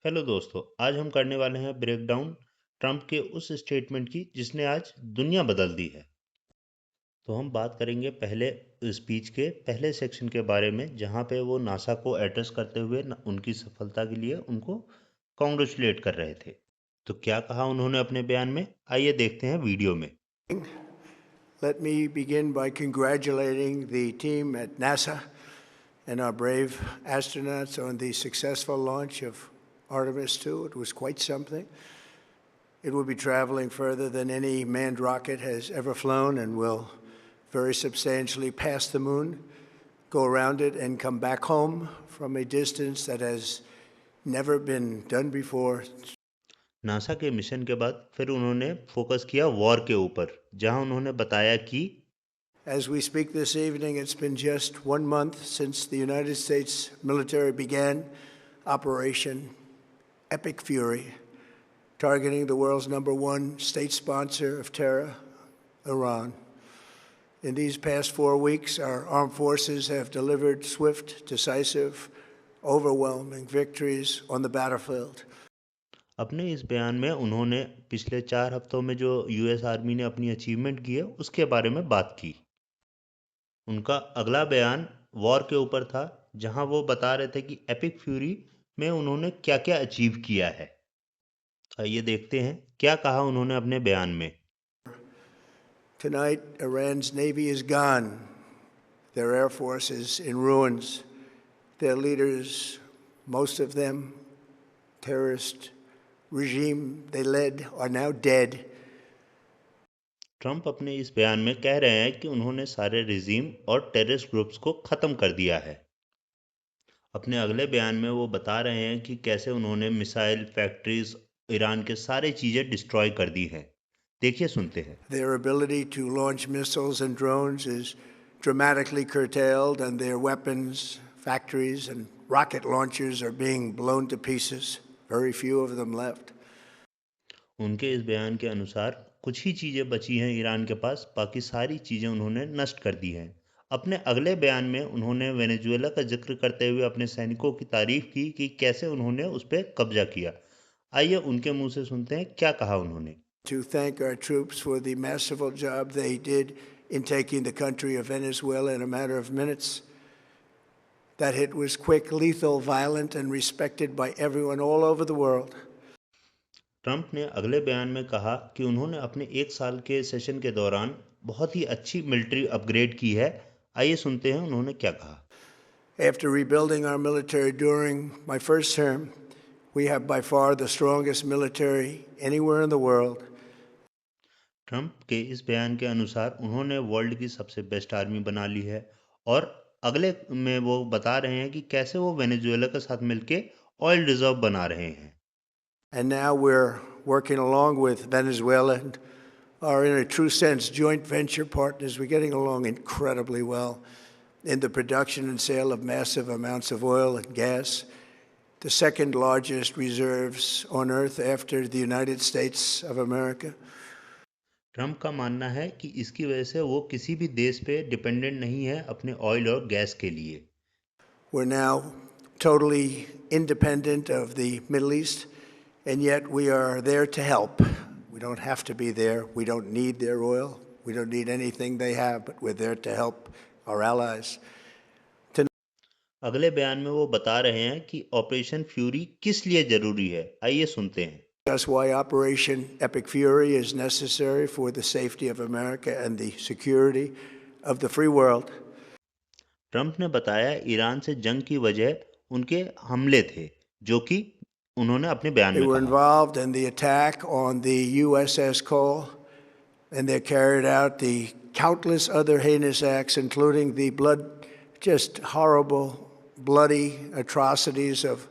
Hello दोस्तों, आज हम करने वाले हैं ब्रेक डाउन ट्रंप के उस स्टेटमेंट की जिसने आज दुनिया बदल दी है। तो हम बात करेंगे पहले स्पीच के पहले सेक्शन के बारे में, जहां पे वो नासा को एड्रेस करते हुए उनकी सफलता के लिए उनको कॉन्ग्रेचुलेट कर रहे थे। तो क्या कहा उन्होंने अपने बयान में, आइए देखते हैं वीडियो में। Let me begin by congratulating the team at NASA and our brave astronauts on the successful launch of Artemis 2. It was quite something. It will be traveling further than any manned rocket has ever flown and will very substantially pass the moon, go around it, and come back home from a distance that has never been done before. NASA के mission के बाद फिर उन्होंने focus किया war के ऊपर, जहां उन्होंने बताया कि As we speak this evening, it's been just 1 month since the United States military began Operation Epic Fury, targeting the world's #1 state sponsor of terror, Iran. In these past 4 weeks, our armed forces have delivered swift, decisive, overwhelming victories on the battlefield. अपने इस बयान में उन्होंने पिछले 4 हफ्तों में जो US army ने अपनी अचीवमेंट की है उसके बारे में बात की। उनका अगला बयान वॉर के ऊपर था, जहां वो बता रहे थे कि एपिक फ्यूरी में उन्होंने क्या-क्या अचीव किया है। आइए देखते हैं क्या कहा उन्होंने अपने बयान में। Tonight, Iran's navy is gone. Their air force is in ruins. Their leaders, most of them terrorist regime they led, are now dead. Trump अपने इस बयान में कह रहे हैं कि उन्होंने सारे रिजीम और टेररिस्ट ग्रुप्स को ख़त्म कर दिया है। अपने अगले बयान में वो बता रहे हैं कि कैसे उन्होंने मिसाइल फैक्ट्रीज ईरान के सारे चीज़ें डिस्ट्रॉय कर दी हैं। देखिए, सुनते हैं। Their ability to launch missiles and drones is dramatically curtailed, and their weapons, factories, and rocket launchers are being blown to pieces. Very few of them left. उनके इस बयान के अनुसार कुछ ही चीज़ें बची हैं ईरान के पास, बाकी सारी चीज़ें उन्होंने नष्ट कर दी हैं। अपने अगले बयान में उन्होंने वेनेजुएला का जिक्र करते हुए अपने सैनिकों की तारीफ की कि कैसे उन्होंने उस पर कब्जा किया। आइए उनके मुंह से सुनते हैं क्या कहा उन्होंने। To thank our troops for the masterful job they did in taking the country of Venezuela in a matter of minutes. That hit was quick, lethal, violent, and respected by everyone all over the world. Trump ने अगले बयान में कहा कि उन्होंने अपने 1 साल के सेशन के दौरान बहुत ही अच्छी मिलिट्री अपग्रेड की है। आइए सुनते हैं उन्होंने क्या कहा। After rebuilding our military during my first term, we have by far the strongest military anywhere in the world. Trump के इस बयान के अनुसार उन्होंने वर्ल्ड की सबसे बेस्ट आर्मी बना ली है, और अगले में वो बता रहे हैं कि कैसे वो वेनेजुएला के साथ मिलके ऑयल रिजर्व बना रहे हैं। And now we're working along with Venezuela and are, in a true sense, joint venture partners. We're getting along incredibly well in the production and sale of massive amounts of oil and gas, the second largest reserves on Earth after the United States of America. Trump का मानना है कि इसकी वजह से वो किसी भी देश पे डिपेंडेंट नहीं है अपने ऑयल और गैस के लिए। We're now totally independent of the Middle East, and yet we are there to help. We don't have to be there. We don't need their oil. We don't need anything they have, but we're there to help our allies. अगले बयान में वो बता रहे हैं कि operation fury किस लिए जरूरी है। आइए सुनते हैं। That's why Operation Epic Fury is necessary for the safety of America and the security of the free world. Trump ने बताया ईरान से जंग की वजह उनके हमले थे, जो कि उन्होंने अपने बयान They में were कहा। involved in the attack on the USS Cole, and they carried out the countless other heinous acts, including the just horrible, bloody atrocities of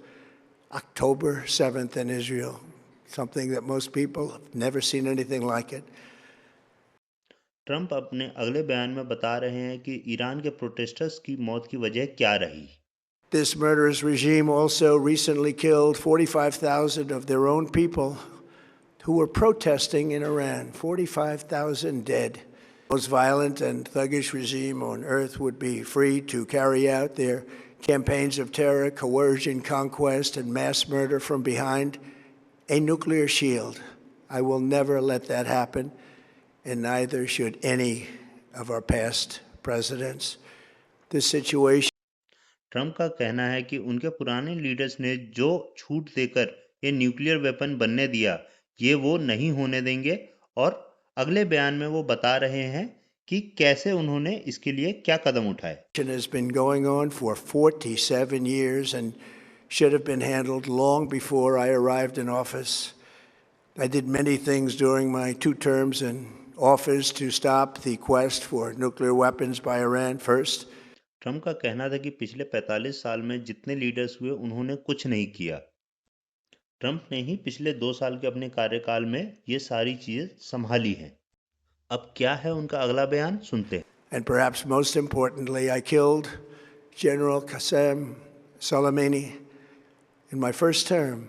October 7th in Israel, something that most people have never seen anything like it. Trump अपने अगले बयान में बता रहे हैं कि Iran के protesters की मौत की वजह क्या रही। This murderous regime also recently killed 45,000 of their own people who were protesting in Iran. 45,000 dead. The most violent and thuggish regime on earth would be free to carry out their campaigns of terror, coercion, conquest, and mass murder from behind a nuclear shield. I will never let that happen, and neither should any of our past presidents. This situation Trump का कहना है कि उनके पुराने leaders ने जो छूट देकर ये न्यूक्लियर वेपन बनने दिया, ये वो नहीं होने देंगे। और अगले बयान में वो बता रहे हैं कि कैसे उन्होंने इसके लिए क्या कदम उठाए। has been going on for 47 years and should have been handled long before I arrived in office. I did many things during my 2 terms in office to stop the quest for nuclear weapons by Iran first. Trump का कहना था कि पिछले 45 साल में जितने leaders हुए उन्होंने कुछ नहीं किया। ट्रंप ने ही पिछले 2 साल के अपने कार्यकाल में ये सारी चीजें संभाली हैं। अब क्या है उनका अगला बयान, सुनते हैं। And perhaps most importantly, I killed General Qasem Soleimani in my first term.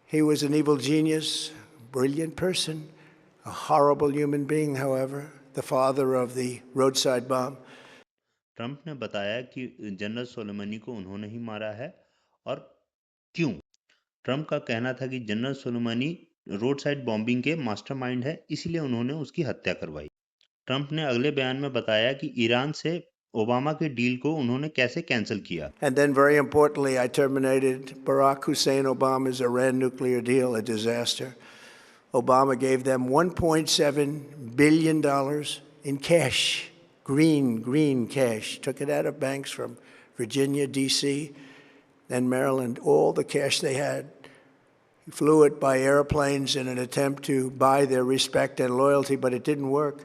He was an evil genius, brilliant person, a horrible human being, however, the father of the roadside bomb. Trump ने बताया कि general Soleimani को उन्होंने ही मारा है। और क्यों? Trump का कहना था कि general Soleimani road side bombing के मास्टरमाइंड है, इसलिए उन्होंने उसकी हत्या करवाई। ट्रंप ने अगले बयान में बताया कि ईरान से ओबामा के डील को उन्होंने कैसे कैंसिल किया। And then, very importantly, I terminated Barack Hussein Obama's Iran nuclear deal, a disaster. Obama gave them $1.7 billion in cash, green cash. Took it out of banks from Virginia, D.C., and Maryland, all the cash they had. He flew it by airplanes in an attempt to buy their respect and loyalty, but it didn't work.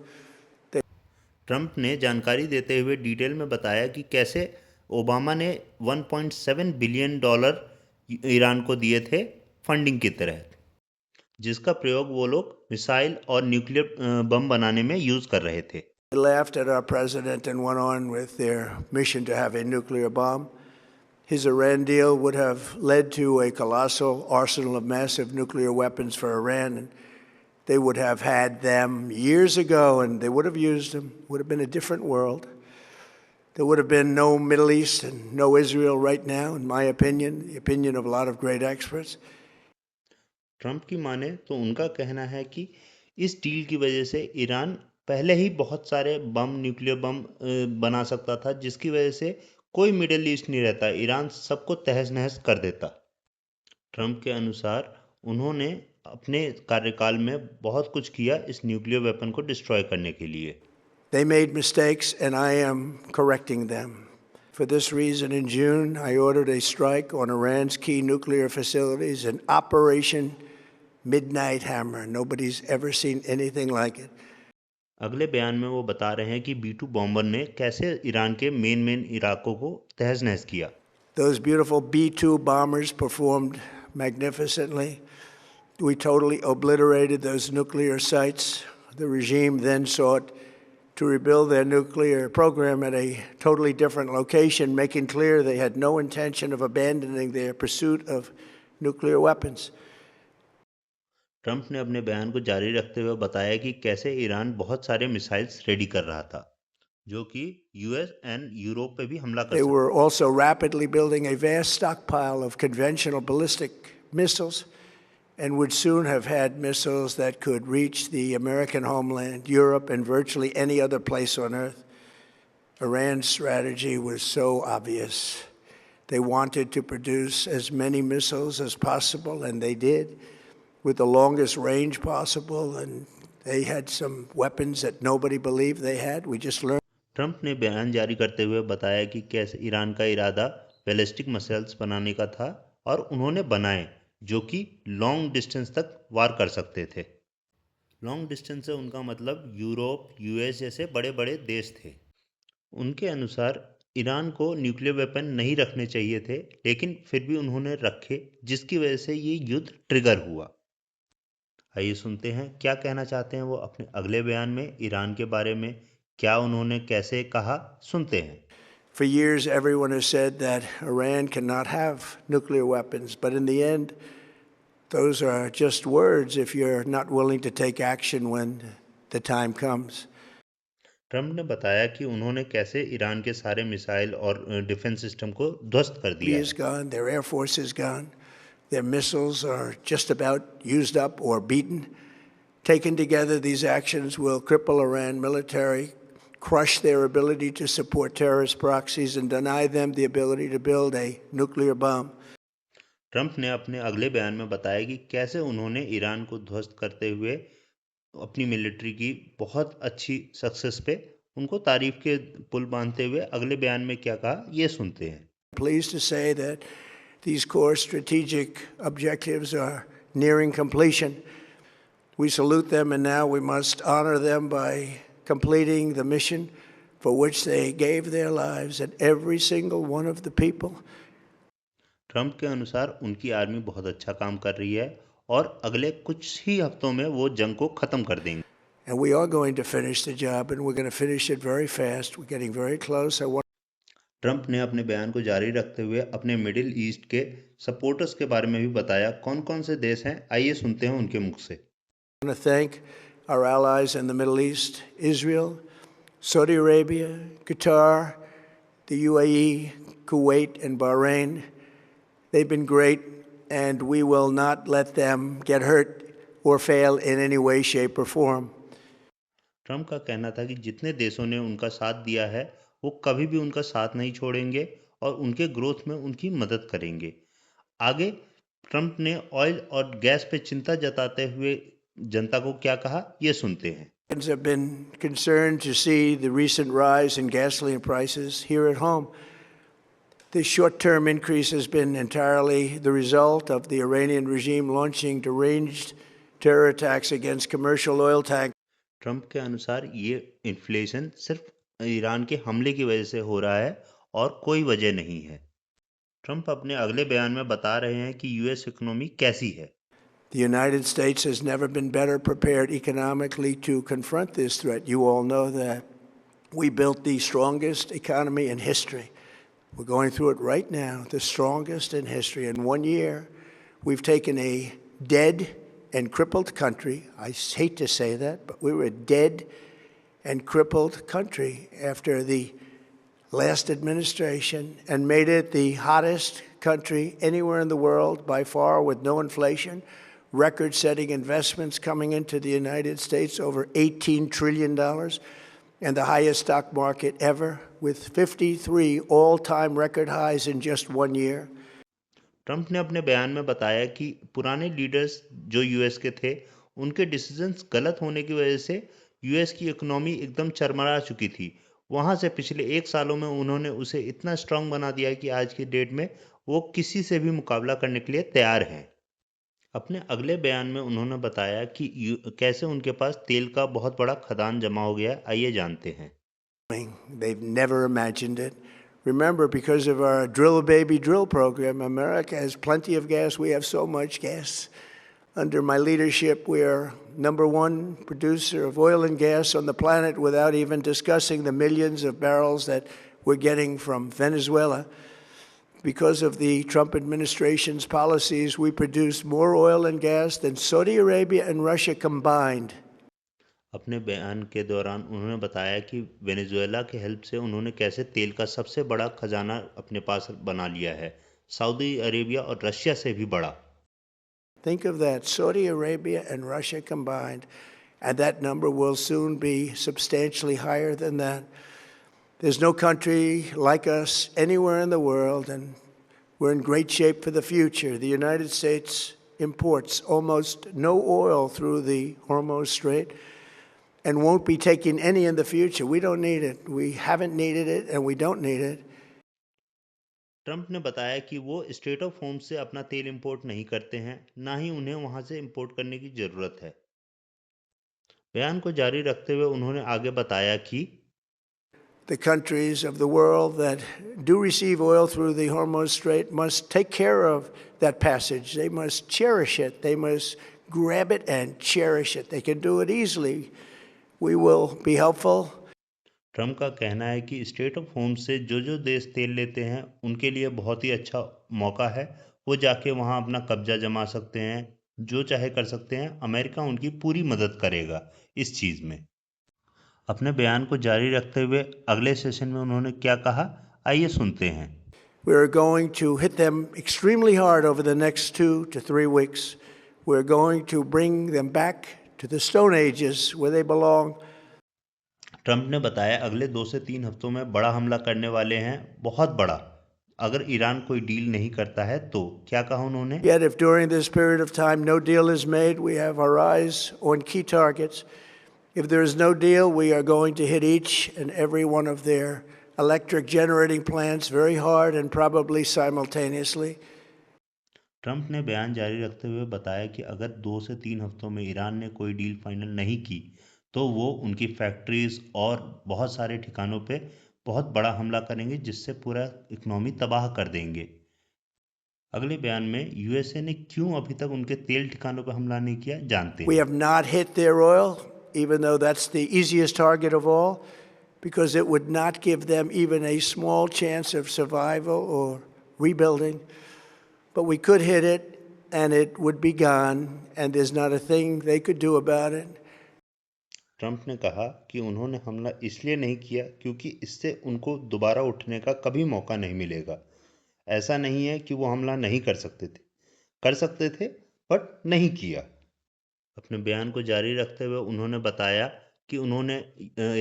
Trump ने जानकारी देते हुए detail में बताया कि कैसे Obama ने 1.7 billion dollar Iran को दिए थे फंडिंग के तहत, जिसका प्रयोग वो लोग मिसाइल और न्यूक्लियर बम बनाने में यूज कर रहे थे। They laughed at our president and went on with their mission to have a nuclear bomb. His Iran deal would have led to a colossal arsenal of massive nuclear weapons for Iran, and they would have had them years ago, and they would have used them. It would have been a different world. There would have been no Middle East and no Israel right now, in my opinion, the opinion of a lot of great experts. Trump की माने तो उनका कहना है कि इस deal की वजह से ईरान पहले ही बहुत सारे बम, न्यूक्लियर बम बना सकता था, जिसकी वजह से कोई मिडिल ईस्ट नहीं रहता, ईरान सबको तहस नहस कर देता। ट्रंप के अनुसार उन्होंने अपने कार्यकाल में बहुत कुछ किया इस न्यूक्लियर वेपन को डिस्ट्रॉय करने के लिए। They made mistakes, and I am correcting them. For this reason, in June, I ordered a strike on Iran's key nuclear facilities, an Operation Midnight Hammer. Nobody's ever seen anything like it. अगले बयान में वो बता रहे हैं कि B-2 bomber ने कैसे ईरान के मेन इलाकों को तहस नहस किया। Those beautiful B-2 bombers performed magnificently. We totally obliterated those nuclear sites. The regime then sought to rebuild their nuclear program at a totally different location, making clear they had no intention of abandoning their pursuit of nuclear weapons. Trump ने अपने बयान को जारी रखते हुए बताया कि कैसे ईरान बहुत सारे मिसाइल्स रेडी कर रहा था, जो कि यूएस एंड यूरोप पे भी हमला कर They सकते। were also rapidly building a vast stockpile of conventional ballistic missiles and would soon have had missiles that could reach the American homeland, Europe, and virtually any other place on Earth. Iran's strategy was so obvious. They wanted to produce as many missiles as possible, and they did, with the longest range possible, and they had some weapons that nobody believed they had. We just learned. Trump ने बयान जारी करते हुए बताया कि कैसे Iran का इरादा बैलिस्टिक मिसाइल्स बनाने का था और उन्होंने बनाए, जो कि लॉन्ग डिस्टेंस तक वार कर सकते थे। लॉन्ग डिस्टेंस से उनका मतलब यूरोप, यूएस जैसे बड़े बड़े देश थे। उनके अनुसार ईरान को न्यूक्लियर वेपन नहीं रखने चाहिए थे, लेकिन फिर भी उन्होंने रखे, जिसकी वजह से ये युद्ध ट्रिगर हुआ। आइए सुनते हैं क्या कहना चाहते हैं वो अपने अगले बयान में ईरान के बारे में, क्या उन्होंने कैसे कहा, सुनते हैं। For years, everyone has said that Iran cannot have nuclear weapons, but in the end, those are just words if you're not willing to take action when the time comes. Trump ने बताया कि उन्होंने कैसे Iran के सारे missile और defence system को ध्वस्त कर दिया Is है। gone, their air force is gone, their missiles are just about used up or beaten. Taken together, these actions will cripple Iran military, crush their ability to support terrorist proxies, and deny them the ability to build a nuclear bomb. Trump ने अपने अगले बयान में बताया कि कैसे उन्होंने Iran को ध्वस्त करते हुए अपनी मिलिट्री की बहुत अच्छी सक्सेस पे उनको तारीफ के पुल बांधते हुए अगले बयान में क्या कहा, ये सुनते हैं। Pleased to say that these core strategic objectives are nearing completion. We salute them, and now we must honor them by completing the mission for which they gave their lives, and every single one of the people. Trump के अनुसार उनकी army बहुत अच्छा काम कर रही है और अगले कुछ ही हफ्तों में वो जंग को खत्म कर देंगे। And we are going to finish the job, and we're going to finish it very fast. We're getting very close. I want Trump ने अपने बयान को जारी रखते हुए अपने मिडिल ईस्ट के सपोर्टर्स के बारे में भी बताया। कौन कौन से देश हैं, आइए सुनते हैं उनके मुख से। to thank our allies in the Middle East, Israel, Saudi Arabia, Qatar, the UAE, Kuwait, and Bahrain. They've been great, and we will not let them get hurt or fail in any way, shape, or form. Trump का कहना था कि जितने देशों ने उनका साथ दिया है वो कभी भी उनका साथ नहीं छोड़ेंगे और उनके ग्रोथ में उनकी मदद करेंगे। आगे ट्रंप ने ऑयल और गैस पे चिंता जताते हुए जनता को क्या कहा, ये सुनते हैं। Americans have been concerned to see the recent rise in gasoline prices here at home. This short-term increase has been entirely the result of the Iranian regime launching deranged terror attacks against commercial oil tankers. Trump के अनुसार ये inflation सिर्फ Iran के हमले की वजह से हो रहा है और कोई वजह नहीं है। ट्रंप अपने अगले बयान में बता रहे हैं कि यूएस इकोनॉमी कैसी है। The United States has never been better prepared economically to confront this threat. You all know that. We built the strongest economy in history. We're going through it right now, the strongest in history. In 1 year, we've taken a dead and crippled country. I hate to say that, but we were a dead and crippled country after the last administration and made it the hottest country anywhere in the world by far, with no inflation, record-setting investments coming into the United States, over $18 trillion, and the highest stock market ever, with 53 all-time record highs in just 1 year. Trump ने अपने बयान में बताया कि पुराने leaders जो US के थे, उनके डिसीजंस गलत होने की वजह से यूएस की इकोनॉमी एकदम चरमरा चुकी थी। वहां से पिछले 1 सालों में उन्होंने उसे इतना स्ट्रांग बना दिया कि आज की डेट में वो किसी से भी मुकाबला करने के लिए तैयार हैं। अपने अगले बयान में उन्होंने बताया कि कैसे उनके पास तेल का बहुत बड़ा खदान जमा हो गया है। आइए जानते हैं। They've never imagined it. Remember, because of our Drill Baby Drill program, America has plenty of gas. We have so much gas. Under my leadership, we are #1 producer of oil and gas on the planet, without even discussing the millions of barrels that we're getting from Venezuela. Because of the Trump administration's policies, we produce more oil and gas than Saudi Arabia and Russia combined. अपने बयान के दौरान उन्होंने बताया कि Venezuela के help से उन्होंने कैसे तेल का सबसे बड़ा खजाना अपने पास बना लिया है, सऊदी अरेबिया और रशिया से भी बड़ा। Think of that, Saudi Arabia and Russia combined, and that number will soon be substantially higher than that. There's no country like us anywhere in the world, and we're in great shape for the future. The United States imports almost no oil through the Hormuz Strait and won't be taking any in the future. We don't need it. We haven't needed it, and we don't need it. Trump ने बताया कि वो state of home से अपना तेल import नहीं करते हैं, ना ही उन्हें वहां से इंपोर्ट करने की जरूरत है। बयान को जारी रखते हुए उन्होंने आगे बताया कि The countries of the world that do receive oil through the Hormuz Strait must take care of that passage. They must cherish it. They must grab it and cherish it. They can do it easily. We will be helpful. Trump का कहना है कि state of home से जो देश तेल लेते हैं उनके लिए बहुत ही अच्छा मौका है। वो जाके वहां अपना कब्जा जमा सकते हैं, जो चाहे कर सकते हैं। अमेरिका उनकी पूरी मदद करेगा इस चीज़ में। अपने बयान को जारी रखते हुए अगले सेशन में उन्होंने क्या कहा, आइए सुनते हैं। We're going to hit them extremely hard over the next 2 to 3 weeks. We're going to bring them back to the Stone Ages where they belong. Trump ने बताया अगले 2 से 3 हफ्तों में बड़ा हमला करने वाले हैं, बहुत बड़ा, अगर ईरान कोई डील नहीं करता है तो। क्या कहा उन्होंने? Yet if during this period of time no deal is made, we have our eyes on key targets. If there is no deal, we are going to hit each and every one of their electric generating plants very hard and probably simultaneously. Trump ने बयान जारी रखते हुए बताया कि अगर 2 से 3 हफ्तों में ईरान ने कोई डील फाइनल नहीं की तो वो उनकी फैक्ट्रीज और बहुत सारे ठिकानों पे बहुत बड़ा हमला करेंगे, जिससे पूरा इकोनॉमी तबाह कर देंगे। अगले बयान में यूएसए ने क्यों अभी तक उनके तेल ठिकानों पर हमला नहीं किया, जानते We हैं। have not hit their oil, even though that's the easiest target of all, because it would not give them even a small chance of survival or rebuilding. But we could hit it, and it would be gone, and there's not a thing they could do about it. Trump ने कहा कि उन्होंने हमला इसलिए नहीं किया क्योंकि इससे उनको दोबारा उठने का कभी मौका नहीं मिलेगा। ऐसा नहीं है कि वो हमला नहीं कर सकते थे बट नहीं किया। अपने बयान को जारी रखते हुए उन्होंने बताया कि उन्होंने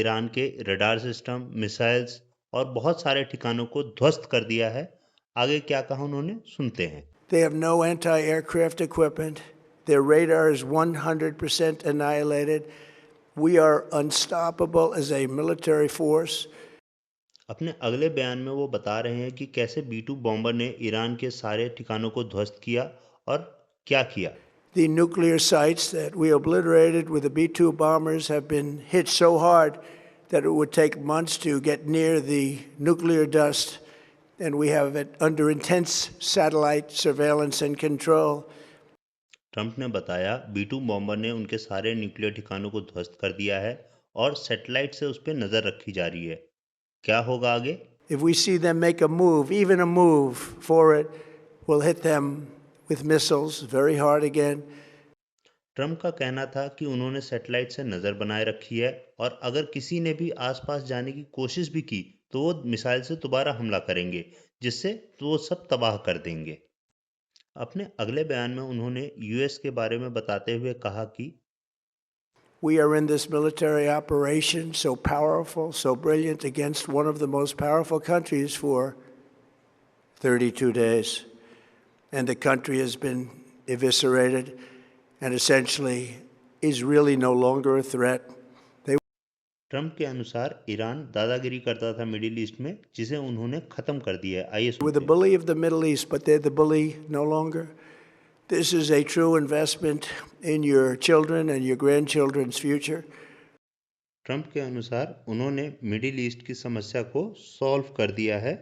ईरान के रडार सिस्टम, मिसाइल्स और बहुत सारे ठिकानों को ध्वस्त कर दिया है। आगे क्या कहा उन्होंने, सुनते हैं। They have no anti-aircraft equipment. Their radar is 100% annihilated. We are unstoppable as a military force. अपने अगले बयान में वो बता रहे हैं कि कैसे B-2 बॉम्बर ने ईरान के सारे ठिकानों को ध्वस्त किया और क्या किया। The nuclear sites that we obliterated with the B-2 bombers have been hit so hard that it would take months to get near the nuclear dust, and we have it under intense satellite surveillance and control. Trump ने बताया B-2 bomber ने उनके सारे nuclear ठिकानों को ध्वस्त कर दिया है और सैटेलाइट से उस पर नज़र रखी जा रही है। क्या होगा आगे? If we see them make a move, even a move for it, we'll hit them with missiles very hard again. Trump का कहना था कि उन्होंने सैटेलाइट से नज़र बनाए रखी है और अगर किसी ने भी आसपास जाने की कोशिश भी की तो वो मिसाइल से दोबारा हमला करेंगे, जिससे तो वो सब तबाह कर देंगे। अपने अगले बयान में उन्होंने यूएस के बारे में बताते हुए कहा कि We are in this military operation so powerful, so brilliant against one of the most powerful countries for 32 days. And the country has been eviscerated and essentially is really no longer a threat. Trump के अनुसार Iran दादागिरी करता था middle east में, जिसे उन्होंने खत्म कर दिया है। आइए They were सुनते the हैं। bully of the Middle East, but they're the bully no longer. This is a true investment in your children and your grandchildren's future. Trump के अनुसार उन्होंने मिडिल ईस्ट की समस्या को सॉल्व कर दिया है।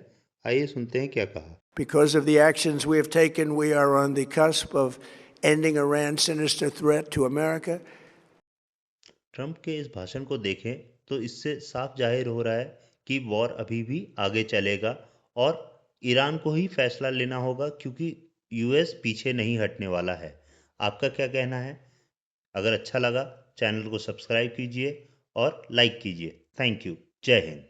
आइए सुनते हैं क्या कहा। Because of the actions we have taken, we are on the cusp of ending Iran's sinister threat to America. Trump के इस भाषण को देखें तो इससे साफ जाहिर हो रहा है कि वॉर अभी भी आगे चलेगा और ईरान को ही फैसला लेना होगा, क्योंकि यूएस पीछे नहीं हटने वाला है। आपका क्या कहना है? अगर अच्छा लगा चैनल को सब्सक्राइब कीजिए और लाइक कीजिए। Thank you. जय हिंद।